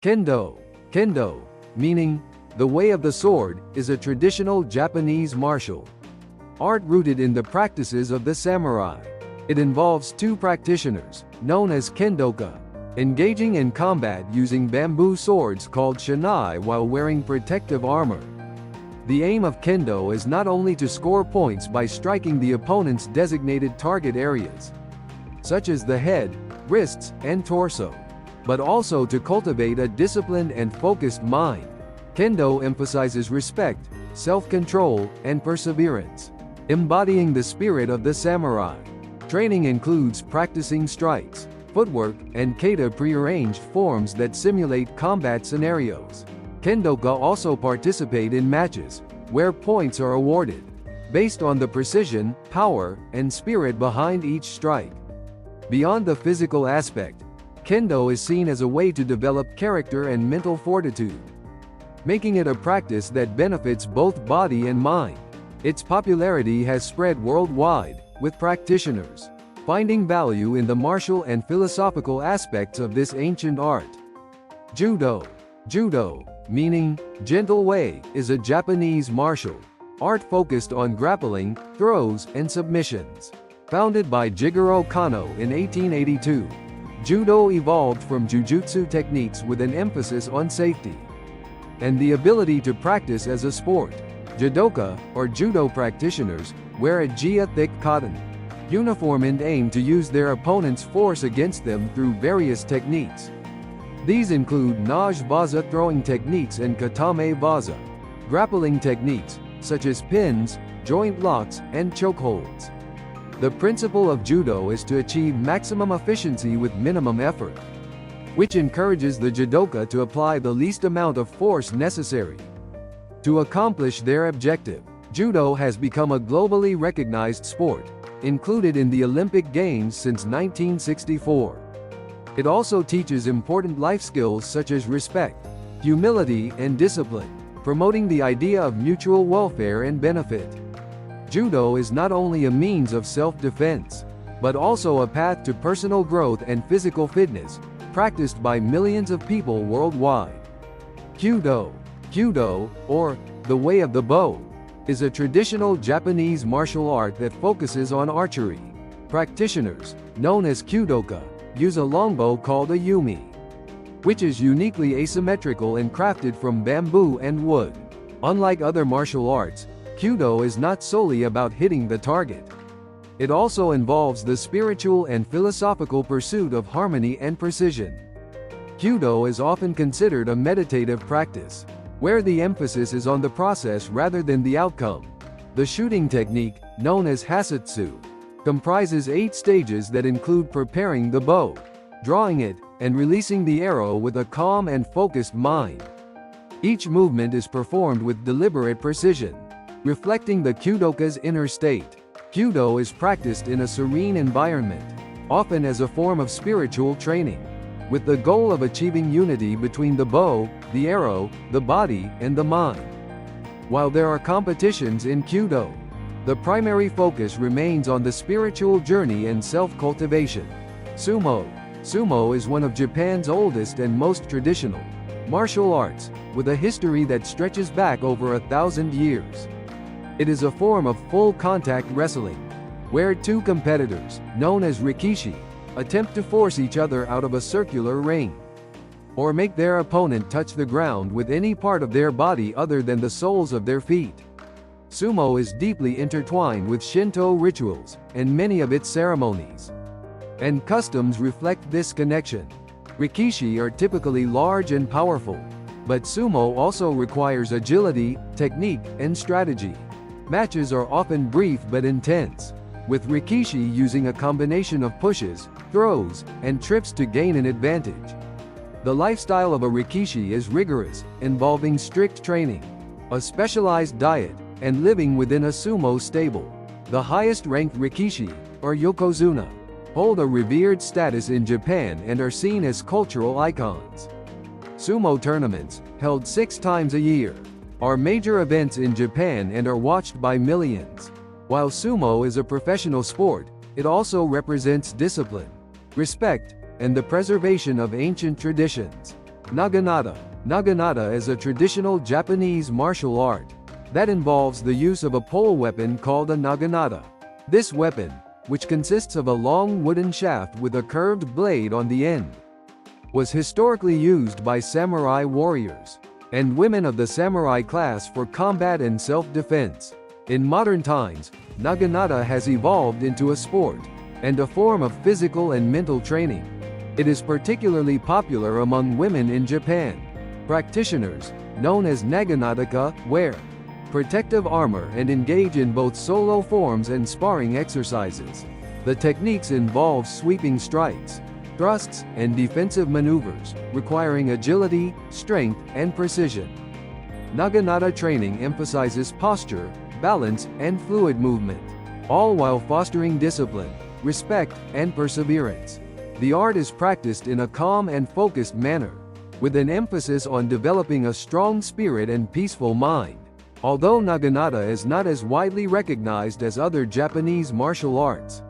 Kendo. Kendo, meaning the way of the sword, is a traditional Japanese martial art rooted in the practices of the samurai. It involves two practitioners, known as kendoka, engaging in combat using bamboo swords called shinai while wearing protective armor. The aim of kendo is not only to score points by striking the opponent's designated target areas, such as the head, wrists, and torso, but also to cultivate a disciplined and focused mind. Kendo emphasizes respect, self-control, and perseverance, embodying the spirit of the samurai. Training includes practicing strikes, footwork, and kata prearranged forms that simulate combat scenarios. Kendoka also participate in matches, where points are awarded, based on the precision, power, and spirit behind each strike. Beyond the physical aspect, Kendo is seen as a way to develop character and mental fortitude, making it a practice that benefits both body and mind. Its popularity has spread worldwide, with practitioners finding value in the martial and philosophical aspects of this ancient art. Judo. Judo, meaning gentle way, is a Japanese martial art focused on grappling, throws, and submissions. Founded by Jigoro Kano in 1882, Judo evolved from jujutsu techniques with an emphasis on safety and the ability to practice as a sport. Judoka, or judo practitioners, wear a gia-thick cotton uniform and aim to use their opponent's force against them through various techniques. These include nage vaza throwing techniques and katame vaza grappling techniques, such as pins, joint locks, and chokeholds. The principle of judo is to achieve maximum efficiency with minimum effort, which encourages the judoka to apply the least amount of force necessary to accomplish their objective. Judo has become a globally recognized sport, included in the Olympic Games since 1964. It also teaches important life skills such as respect, humility, and discipline, promoting the idea of mutual welfare and benefit. Judo is not only a means of self-defense, but also a path to personal growth and physical fitness, practiced by millions of people worldwide. Kyudo. Kyudo, or the way of the bow, is a traditional Japanese martial art that focuses on archery. Practitioners, known as Kyudoka, use a longbow called a yumi, which is uniquely asymmetrical and crafted from bamboo and wood. Unlike other martial arts, Kyudo is not solely about hitting the target. It also involves the spiritual and philosophical pursuit of harmony and precision. Kyudo is often considered a meditative practice, where the emphasis is on the process rather than the outcome. The shooting technique, known as hasatsu, comprises 8 stages that include preparing the bow, drawing it, and releasing the arrow with a calm and focused mind. Each movement is performed with deliberate precision, reflecting the Kyudoka's inner state. Kyudo is practiced in a serene environment, often as a form of spiritual training, with the goal of achieving unity between the bow, the arrow, the body, and the mind. While there are competitions in Kyudo, the primary focus remains on the spiritual journey and self-cultivation. Sumo. Sumo is one of Japan's oldest and most traditional martial arts, with a history that stretches back over 1,000 years. It is a form of full-contact wrestling, where 2 competitors, known as rikishi, attempt to force each other out of a circular ring, or make their opponent touch the ground with any part of their body other than the soles of their feet. Sumo is deeply intertwined with Shinto rituals, and many of its ceremonies and customs reflect this connection. Rikishi are typically large and powerful, but sumo also requires agility, technique, and strategy. Matches are often brief but intense, with rikishi using a combination of pushes, throws, and trips to gain an advantage. The lifestyle of a rikishi is rigorous, involving strict training, a specialized diet, and living within a sumo stable. The highest-ranked rikishi, or yokozuna, hold a revered status in Japan and are seen as cultural icons. Sumo tournaments, held 6 times a year, are major events in Japan and are watched by millions. While sumo is a professional sport, it also represents discipline, respect, and the preservation of ancient traditions. Naginata. Naginata is a traditional Japanese martial art that involves the use of a pole weapon called a naginata. This weapon, which consists of a long wooden shaft with a curved blade on the end, was historically used by samurai warriors and women of the samurai class for combat and self-defense. In modern times, naginata has evolved into a sport and a form of physical and mental training. It is particularly popular among women in Japan. Practitioners, known as naginataka, wear protective armor and engage in both solo forms and sparring exercises. The techniques involve sweeping strikes, thrusts, and defensive maneuvers, requiring agility, strength, and precision. Naginata training emphasizes posture, balance, and fluid movement, all while fostering discipline, respect, and perseverance. The art is practiced in a calm and focused manner, with an emphasis on developing a strong spirit and peaceful mind. Although naginata is not as widely recognized as other Japanese martial arts,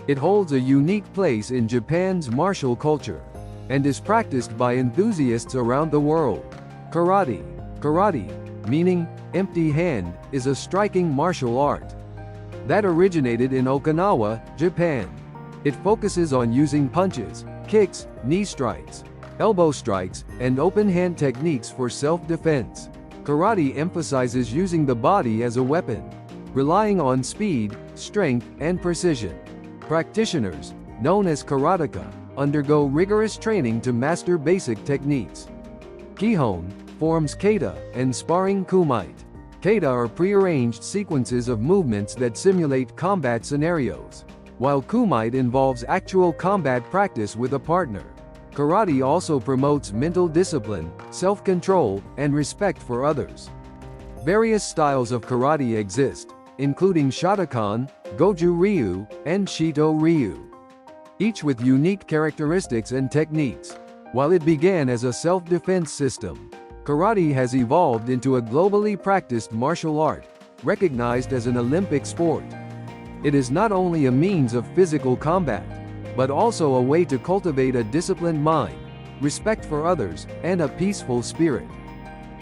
it holds a unique place in Japan's martial culture and is practiced by enthusiasts around the world. Karate. Karate, meaning empty hand, is a striking martial art that originated in Okinawa, Japan. It focuses on using punches, kicks, knee strikes, elbow strikes, and open hand techniques for self-defense. Karate emphasizes using the body as a weapon, relying on speed, strength, and precision. Practitioners, known as karateka, undergo rigorous training to master basic techniques. Kihon forms kata and sparring kumite. Kata are prearranged sequences of movements that simulate combat scenarios, while kumite involves actual combat practice with a partner. Karate also promotes mental discipline, self-control, and respect for others. Various styles of karate exist, including Shotokan, Goju Ryu, and Shito Ryu, each with unique characteristics and techniques. While it began as a self-defense system, karate has evolved into a globally practiced martial art, recognized as an Olympic sport. It is not only a means of physical combat, but also a way to cultivate a disciplined mind, respect for others, and a peaceful spirit.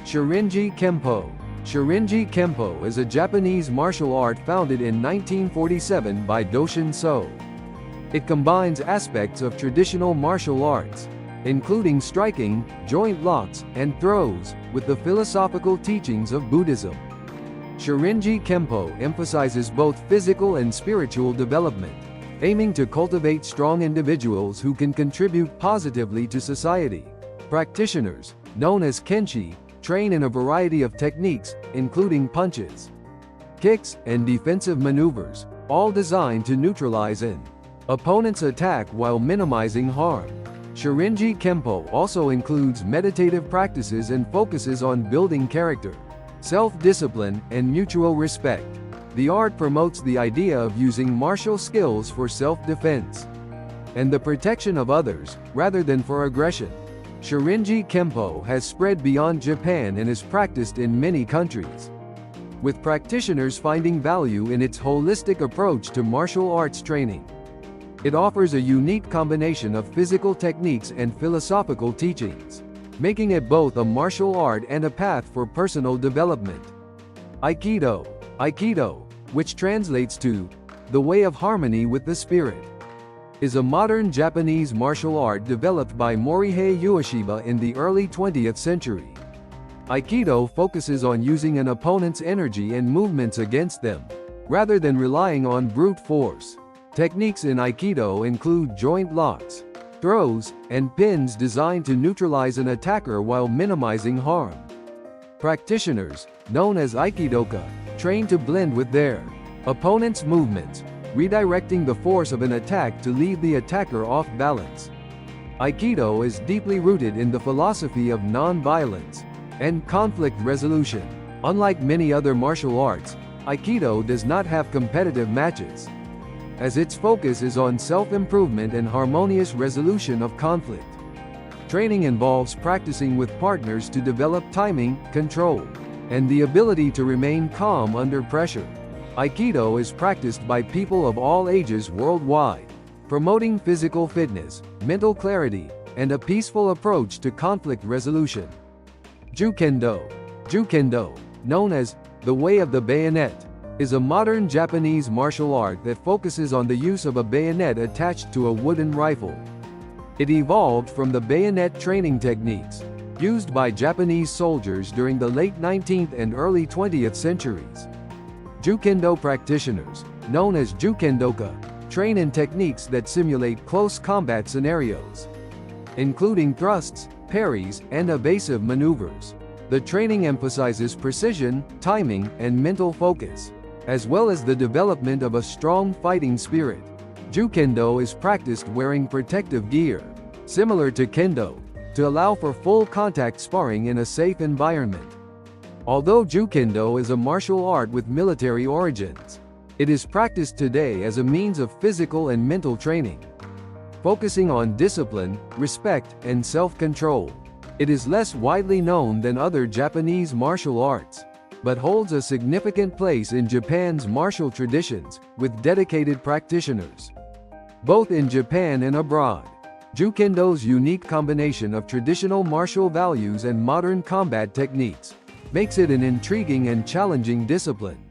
Shirinji Kempo. Shirinji Kempo is a Japanese martial art founded in 1947 by Doshin So. It combines aspects of traditional martial arts, including striking, joint locks, and throws, with the philosophical teachings of Buddhism. Shirinji Kempo emphasizes both physical and spiritual development, aiming to cultivate strong individuals who can contribute positively to society. Practitioners, known as kenshi, train in a variety of techniques, including punches, kicks, and defensive maneuvers, all designed to neutralize an opponent's attack while minimizing harm. Shirinji Kempo also includes meditative practices and focuses on building character, self-discipline, and mutual respect. The art promotes the idea of using martial skills for self-defense and the protection of others, rather than for aggression. Shirinji Kempo has spread beyond Japan and is practiced in many countries, with practitioners finding value in its holistic approach to martial arts training. It offers a unique combination of physical techniques and philosophical teachings, making it both a martial art and a path for personal development. Aikido. Aikido, which translates to the way of harmony with the spirit, is a modern Japanese martial art developed by Morihei Ueshiba in the early 20th century. Aikido focuses on using an opponent's energy and movements against them, rather than relying on brute force. Techniques in Aikido include joint locks, throws, and pins designed to neutralize an attacker while minimizing harm. Practitioners, known as Aikidoka, train to blend with their opponent's movements, redirecting the force of an attack to leave the attacker off balance. Aikido is deeply rooted in the philosophy of non-violence and conflict resolution. Unlike many other martial arts, Aikido does not have competitive matches, as its focus is on self-improvement and harmonious resolution of conflict. Training involves practicing with partners to develop timing, control, and the ability to remain calm under pressure. Aikido is practiced by people of all ages worldwide, promoting physical fitness, mental clarity, and a peaceful approach to conflict resolution. Jukendo. Jukendo, known as the way of the bayonet, is a modern Japanese martial art that focuses on the use of a bayonet attached to a wooden rifle. It evolved from the bayonet training techniques used by Japanese soldiers during the late 19th and early 20th centuries. Jukendo practitioners, known as Jukendoka, train in techniques that simulate close combat scenarios, including thrusts, parries, and evasive maneuvers. The training emphasizes precision, timing, and mental focus, as well as the development of a strong fighting spirit. Jukendo is practiced wearing protective gear, similar to Kendo, to allow for full contact sparring in a safe environment. Although Jukendo is a martial art with military origins, it is practiced today as a means of physical and mental training, focusing on discipline, respect, and self-control. It is less widely known than other Japanese martial arts, but holds a significant place in Japan's martial traditions, with dedicated practitioners, both in Japan and abroad. Jukendo's unique combination of traditional martial values and modern combat techniques makes it an intriguing and challenging discipline.